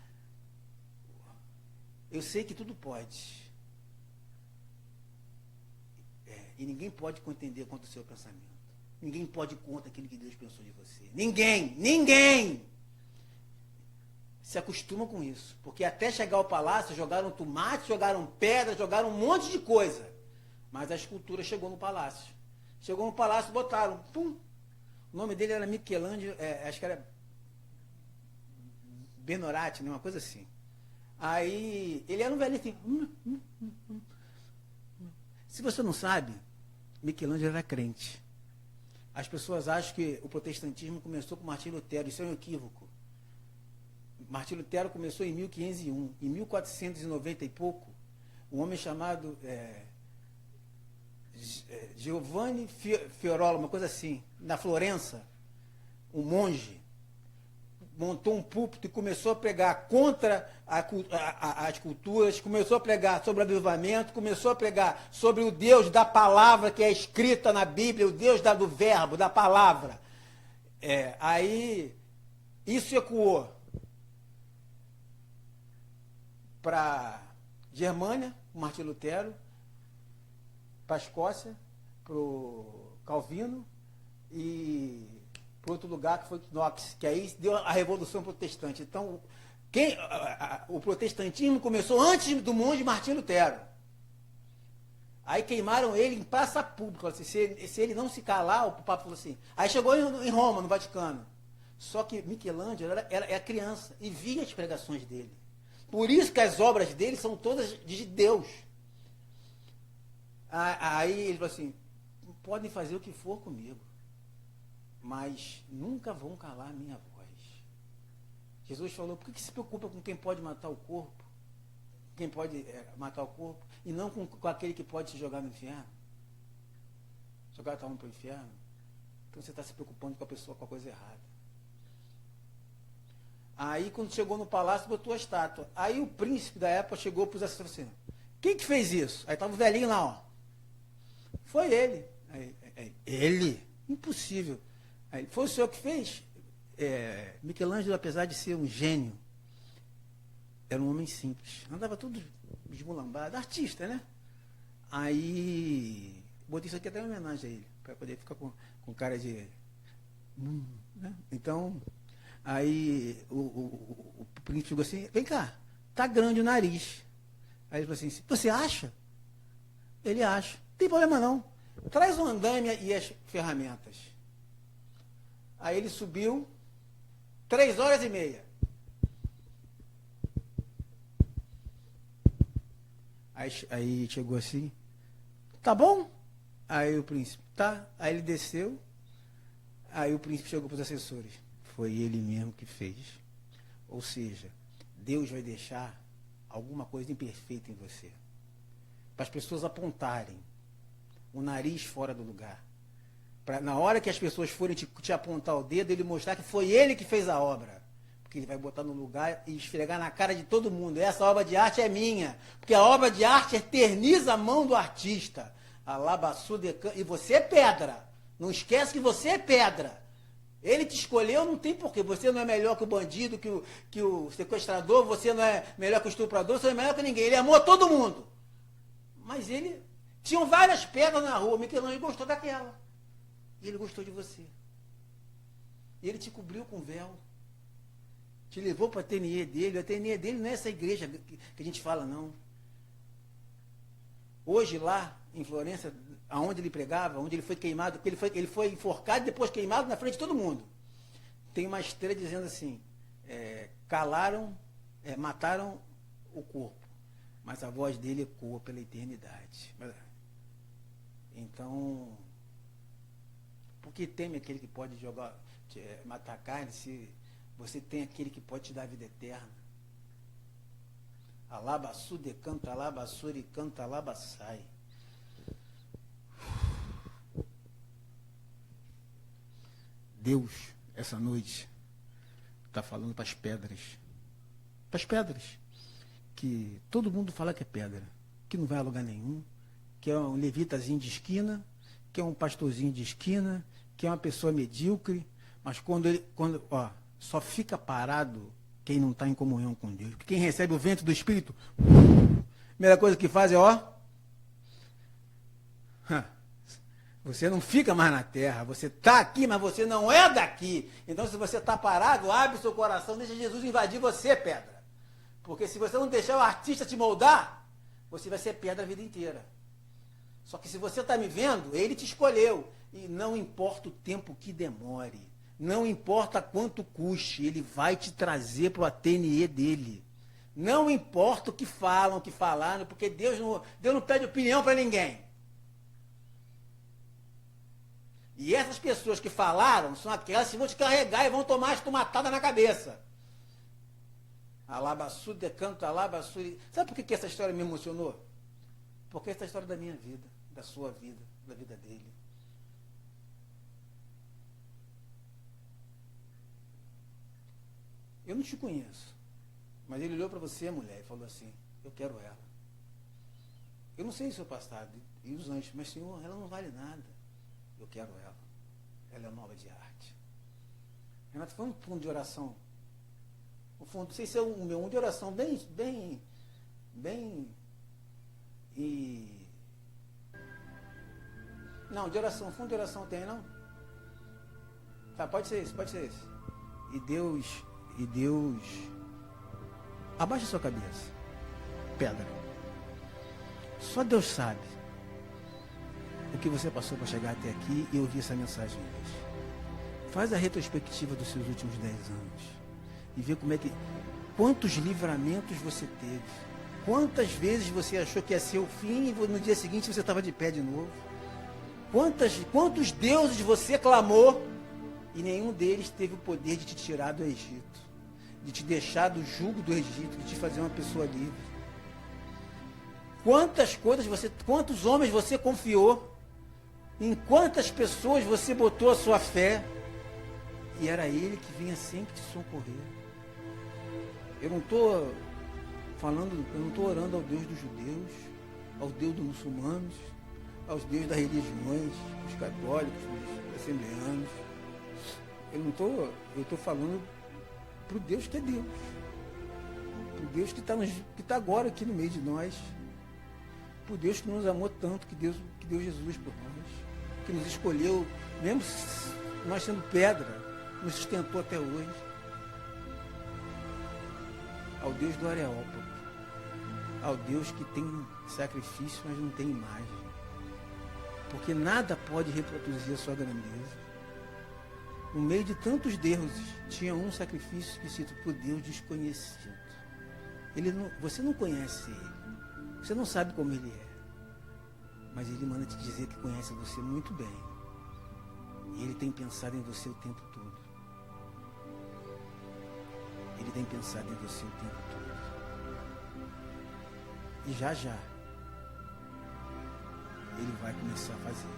Eu sei que tudo pode. E ninguém pode contender contra o seu pensamento. Ninguém pode contra aquilo que Deus pensou de você. Ninguém! Se acostuma com isso. Porque até chegar ao palácio, jogaram tomate, jogaram pedra, jogaram um monte de coisa. Mas a escultura chegou no palácio. Chegou no palácio, botaram. Pum! O nome dele era Michelangelo, acho que era Benorati, né? Uma coisa assim. Aí, ele era um velho assim. Se você não sabe, Michelangelo era crente. As pessoas acham que o protestantismo começou com Martim Lutero. Isso é um equívoco. Martim Lutero começou em 1501. Em 1490 e pouco, um homem chamado Giovanni Fiorarola, uma coisa assim, na Florença, um monge, montou um púlpito e começou a pregar contra as culturas, começou a pregar sobre o avivamento, começou a pregar sobre o Deus da palavra que é escrita na Bíblia, o Deus do verbo, da palavra. Aí isso ecoou para Germânia, o Martim Lutero, para a Escócia, para o Calvino e para outro lugar que foi Knox, que aí deu a Revolução Protestante. Então, o protestantismo começou antes do monge Martim Lutero. Aí queimaram ele em praça pública. Se ele não se calar, o Papa falou assim. Aí chegou em Roma, no Vaticano. Só que Michelangelo era criança e via as pregações dele. Por isso que as obras dele são todas de Deus. Aí ele falou assim, podem fazer o que for comigo, mas nunca vão calar a minha voz. Jesus falou, por que se preocupa com quem pode matar o corpo? Quem pode matar o corpo, e não com aquele que pode se jogar no inferno? Jogar a tua alma para o inferno? Então você está se preocupando com a pessoa, com a coisa errada. Aí, quando chegou no palácio, botou a estátua. Aí o príncipe da época chegou para os assessores assim, quem que fez isso? Aí estava o velhinho lá, ó. Foi ele. Ele? Impossível. Aí, foi o senhor que fez? Michelangelo, apesar de ser um gênio, era um homem simples. Andava todo desmulambado, artista, né? Aí, botei isso aqui até em homenagem a ele, para poder ficar com cara de... né? Então... Aí o príncipe chegou assim, vem cá, tá grande o nariz. Aí ele falou assim, você acha? Ele acha. Não tem problema não. Traz o andaime e as ferramentas. Aí ele subiu 3h30. Aí chegou assim, tá bom? Aí o príncipe, tá. Aí ele desceu. Aí o príncipe chegou para os assessores. Foi ele mesmo que fez. Ou seja, Deus vai deixar alguma coisa imperfeita em você. Para as pessoas apontarem o nariz fora do lugar. Na hora que as pessoas forem te apontar o dedo, ele mostrar que foi ele que fez a obra. Porque ele vai botar no lugar e esfregar na cara de todo mundo. Essa obra de arte é minha. Porque a obra de arte eterniza a mão do artista. E você é pedra. Não esquece que você é pedra. Ele te escolheu, não tem porquê. Você não é melhor que o bandido, que o sequestrador, você não é melhor que o estuprador, você não é melhor que ninguém. Ele amou todo mundo. Mas ele... Tinham várias pedras na rua, Michelangelo gostou daquela. E ele gostou de você. E ele te cobriu com véu. Te levou para o ateliê dele. O ateliê dele não é essa igreja que a gente fala, não. Hoje lá, em Florença, aonde ele pregava, onde ele foi queimado, ele foi enforcado e depois queimado na frente de todo mundo. Tem uma estrela dizendo assim, mataram o corpo, mas a voz dele ecoa pela eternidade. Então, por que teme aquele que pode matar a carne, se você tem aquele que pode te dar a vida eterna? Alabassu decanta, alabassuri canta, alabassai. Deus, essa noite, está falando para as pedras. Para as pedras. Que todo mundo fala que é pedra. Que não vai a lugar nenhum. Que é um levitazinho de esquina. Que é um pastorzinho de esquina. Que é uma pessoa medíocre. Mas só fica parado quem não está em comunhão com Deus. Porque quem recebe o vento do Espírito, a primeira coisa que faz você não fica mais na terra, você está aqui, mas você não é daqui. Então, se você está parado, abre seu coração, deixa Jesus invadir você, pedra. Porque se você não deixar o artista te moldar, você vai ser pedra a vida inteira. Só que se você está me vendo, ele te escolheu. E não importa o tempo que demore, não importa quanto custe, ele vai te trazer para o ateliê dele. Não importa o que falam, o que falaram, porque Deus não pede opinião para ninguém. E essas pessoas que falaram são aquelas que vão te carregar e vão tomar as tomatadas na cabeça. Alabassu, decanto, alabassu. Sabe por que essa história me emocionou? Porque essa é a história da minha vida, da sua vida, da vida dele. eu não te conheço, mas ele olhou para você, mulher, e falou assim, eu quero ela. Eu não sei o seu passado e os anjos, mas, Senhor, ela não vale nada. Eu quero ela. Ela é uma obra de arte. Renato, foi um fundo de oração. Um fundo, não sei se é o meu, um de oração bem, e... Não, de oração, fundo de oração tem, não? Tá, pode ser esse. E Deus, abaixa a sua cabeça. Pedra. Só Deus sabe o que você passou para chegar até aqui e ouvir essa mensagem hoje. Faz a retrospectiva dos seus últimos 10 anos e vê quantos livramentos você teve. Quantas vezes você achou que ia ser o fim e no dia seguinte você estava de pé de novo. Quantos deuses você clamou e nenhum deles teve o poder de te tirar do Egito, de te deixar do jugo do Egito, de te fazer uma pessoa livre. Quantos homens você confiou, em quantas pessoas você botou a sua fé, e era ele que vinha sempre te socorrer. Eu não estou orando ao Deus dos judeus, ao Deus dos muçulmanos, aos deuses das religiões, os católicos, os assembleanos. Eu estou falando para o Deus que é Deus. Para o Deus que está agora aqui no meio de nós. Para o Deus que nos amou tanto, que deu Jesus por nós. Que nos escolheu, mesmo nós sendo pedra, nos sustentou até hoje. Ao Deus do Areópago. Ao Deus que tem sacrifício, mas não tem imagem. Porque nada pode reproduzir a sua grandeza. No meio de tantos deuses, tinha um sacrifício esquisito por Deus desconhecido. Você não conhece ele. Você não sabe como ele é. Mas ele manda te dizer que conhece você muito bem. E ele tem pensado em você o tempo todo. Ele tem pensado em você o tempo todo. E já ele vai começar a fazer.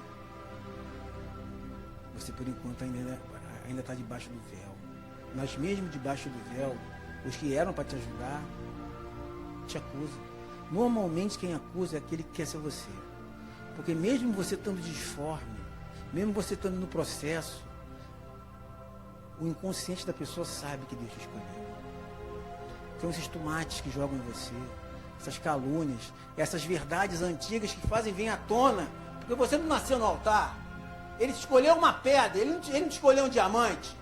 Você, por enquanto, ainda está debaixo do véu. Nós mesmo debaixo do véu, os que eram para te ajudar, te acusam. Normalmente quem acusa é aquele que quer ser você. Porque mesmo você estando disforme, mesmo você estando no processo, o inconsciente da pessoa sabe que Deus te escolheu. Tem esses tomates que jogam em você, essas calúnias, essas verdades antigas que fazem vir à tona, porque você não nasceu no altar. Ele te escolheu uma pedra, ele não te escolheu um diamante.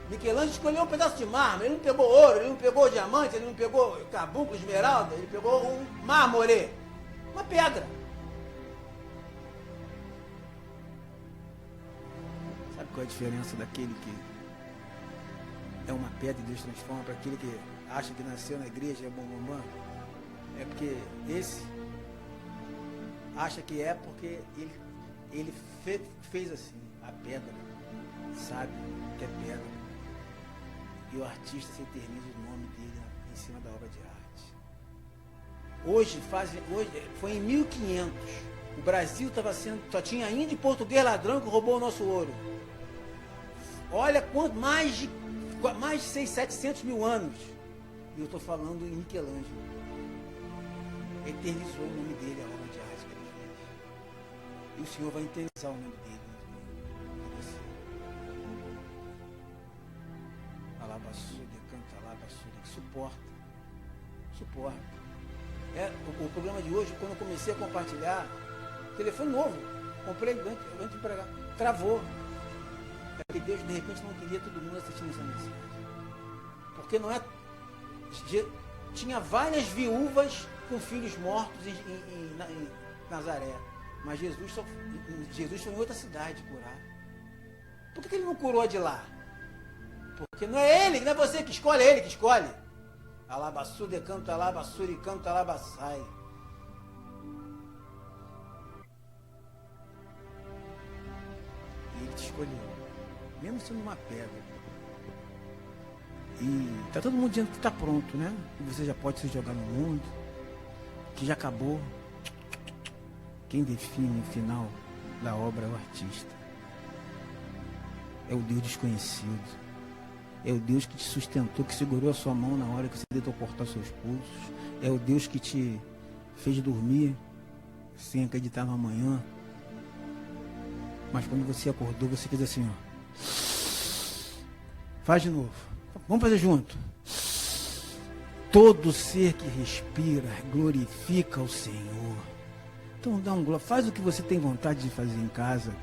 Michelangelo escolheu um pedaço de mármore, ele não pegou ouro, ele não pegou diamante, ele não pegou carbúnculo, esmeralda, ele pegou um mármore, uma pedra. Sabe qual é a diferença daquele que é uma pedra e Deus transforma para aquele que acha que nasceu na igreja, é bom? É porque esse acha que é porque ele fez assim, a pedra, sabe que é pedra. E o artista se eterniza o nome dele em cima da obra de arte. Hoje foi em 1500, o Brasil só tinha índio e português ladrão que roubou o nosso ouro. Olha quanto, mais de 600, 700 mil anos. E eu estou falando em Michelangelo. Eternizou o nome dele, a obra de arte que ele fez. E o Senhor vai eternizar o nome dele em você. Alabassuda, canta alabassuda, que suporta. O programa de hoje, quando eu comecei a compartilhar, telefone novo, comprei antes de pregar, travou. É porque Deus, de repente, não queria todo mundo assistindo essa mensagem. Porque não é... Tinha várias viúvas com filhos mortos em Nazaré. Mas Jesus foi em outra cidade curar. Por que ele não curou de lá? Porque não é ele, não é você que escolhe, é ele que escolhe. Alabassude canta alabassuri, canta alabassai. E ele te escolheu, mesmo sendo uma pedra. E está todo mundo dizendo que está pronto, né? Que você já pode se jogar no mundo, que já acabou. Quem define o final da obra é o artista. É o Deus desconhecido. É o Deus que te sustentou, que segurou a sua mão na hora que você tentou cortar seus pulsos. É o Deus que te fez dormir sem acreditar no amanhã. Mas quando você acordou, você fez assim, ó. Faz de novo. Vamos fazer junto. Todo ser que respira glorifica o Senhor. Então dá um glória. Faz o que você tem vontade de fazer em casa.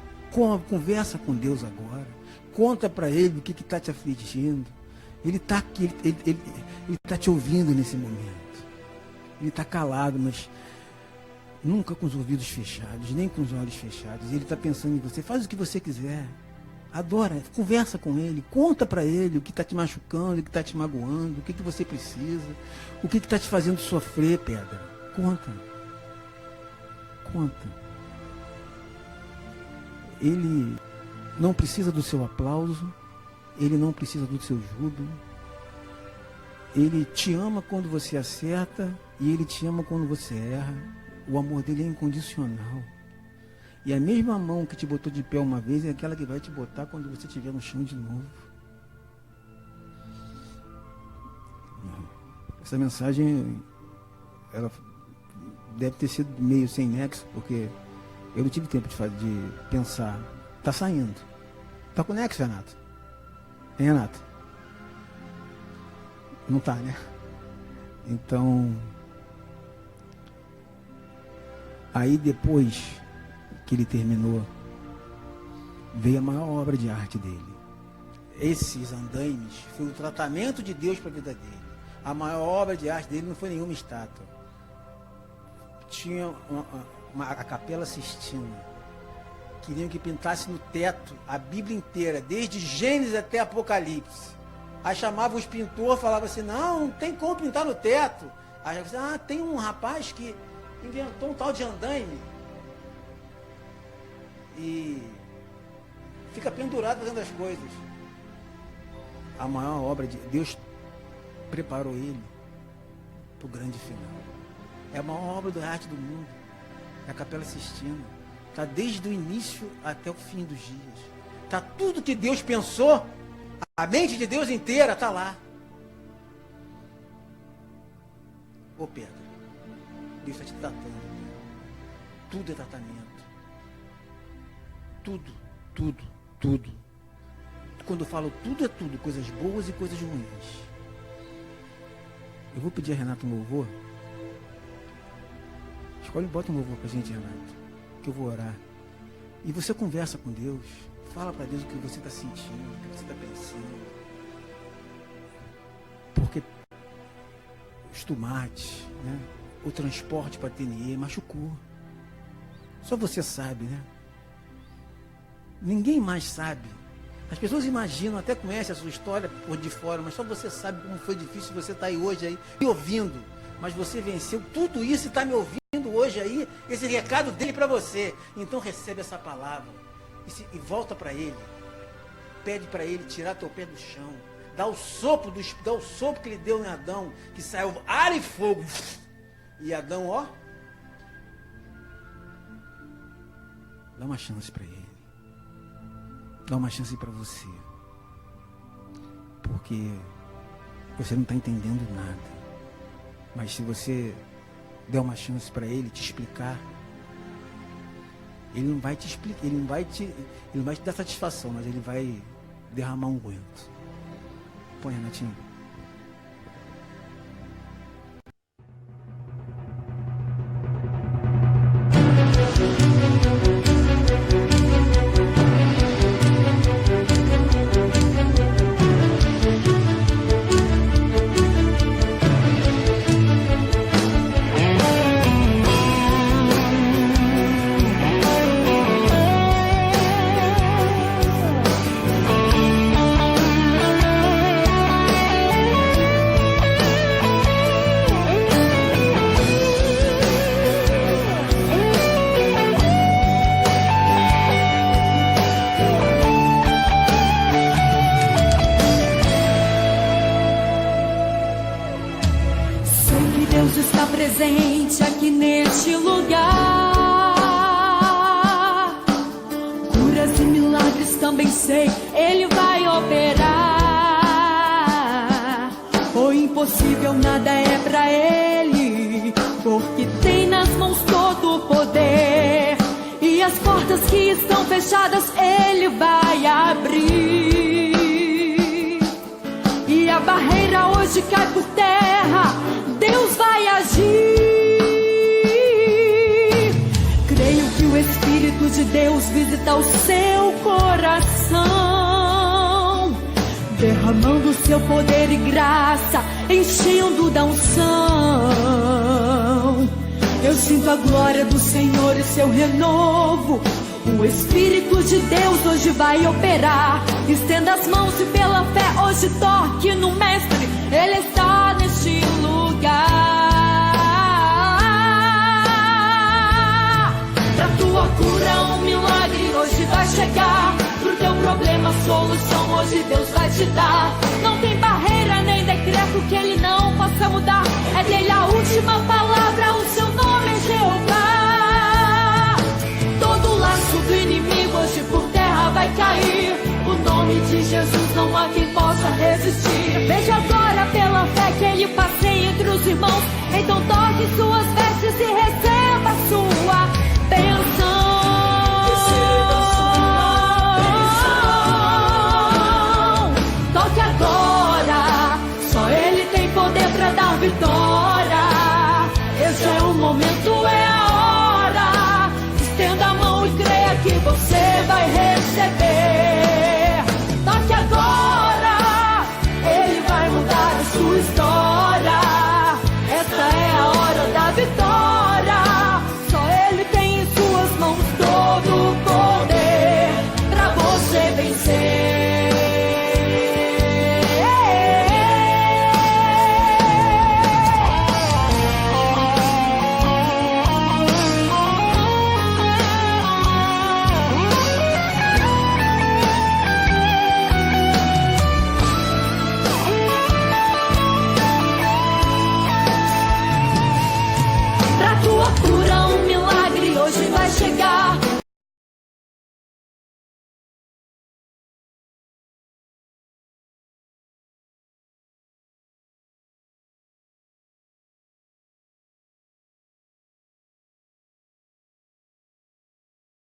Conversa com Deus agora. Conta para Ele o que está te afligindo. Ele está aqui, ele está te ouvindo nesse momento. Ele está calado, mas nunca com os ouvidos fechados, nem com os olhos fechados. Ele está pensando em você. Faz o que você quiser. Adora, conversa com Ele. Conta para Ele o que está te machucando, o que está te magoando, o que você precisa, o que está te fazendo sofrer, pedra. Conta. Conta. Ele não precisa do seu aplauso. Ele não precisa do seu júbilo. Ele te ama quando você acerta e Ele te ama quando você erra. O amor dele é incondicional. E a mesma mão que te botou de pé uma vez é aquela que vai te botar quando você estiver no chão de novo. Essa mensagem, ela deve ter sido meio sem nexo, porque eu não tive tempo de pensar. Tá saindo. Tá com nexo, Renato? Hein, Renato? Não tá, né? Então, aí depois que ele terminou, veio a maior obra de arte dele. Esses andaimes foi o tratamento de Deus para a vida dele. A maior obra de arte dele não foi nenhuma estátua. Tinha a Capela Sistina. Queriam que pintasse no teto a Bíblia inteira, desde Gênesis até Apocalipse. Aí chamavam os pintores, falavam assim, não tem como pintar no teto. Aí eu disse, tem um rapaz que inventou um tal de andaime. E fica pendurado fazendo as coisas. A maior obra de Deus preparou ele para o grande final. É a maior obra da arte do mundo. É a Capela Sistina. Está desde o início até o fim dos dias. Está tudo que Deus pensou, a mente de Deus inteira está lá. Ô Pedro, Deus está te tratando. Tudo é tratamento. Tudo, tudo, tudo. Quando eu falo tudo é tudo, coisas boas e coisas ruins. Eu vou pedir a Renato um louvor. Escolhe e bota um louvor pra gente, Renato, que eu vou orar. E você conversa com Deus. Fala para Deus o que você está sentindo, o que você está pensando. Porque os tomates, né, o transporte para Ateniê machucou. Só você sabe, né? Ninguém mais sabe. As pessoas imaginam, até conhecem a sua história por de fora, mas só você sabe como foi difícil você estar aí hoje aí, me ouvindo. Mas você venceu tudo isso e está me ouvindo hoje aí, esse recado dele para você. Então recebe essa palavra e volta para ele. Pede para ele tirar teu pé do chão. Dá o sopro que ele deu em Adão, que saiu ar e fogo. E Adão, ó, dá uma chance para ele. Dá uma chance para você. Porque você não está entendendo nada. Mas se você der uma chance para ele te explicar, ele não vai te explicar, ele não vai te dar satisfação, mas ele vai derramar um aguento. Põe, Renatinho. Presente aqui neste lugar. Curas e milagres também sei, Ele vai operar. impossível nada é pra Ele, porque tem nas mãos todo o poder. E as portas que estão fechadas Ele vai abrir. E a barreira hoje cai por terra, Deus vai agir. Creio que o Espírito de Deus visita o seu coração, derramando seu poder e graça, enchendo da unção. Eu sinto a glória do Senhor e seu renovo. O Espírito de Deus hoje vai operar. Estenda as mãos e pela fé hoje toque no Mestre. Ele está neste lugar. Pra tua cura um milagre hoje vai chegar. Pro teu problema a solução hoje Deus vai te dar. Não tem barreira nem decreto que Ele não possa mudar. É dele a última palavra, o seu nome é Jeová. Todo laço do inimigo hoje por terra vai cair. O nome de Jesus não há quem possa resistir. Veja agora pela fé que Ele passeia entre os irmãos. Então toque suas vestes e receba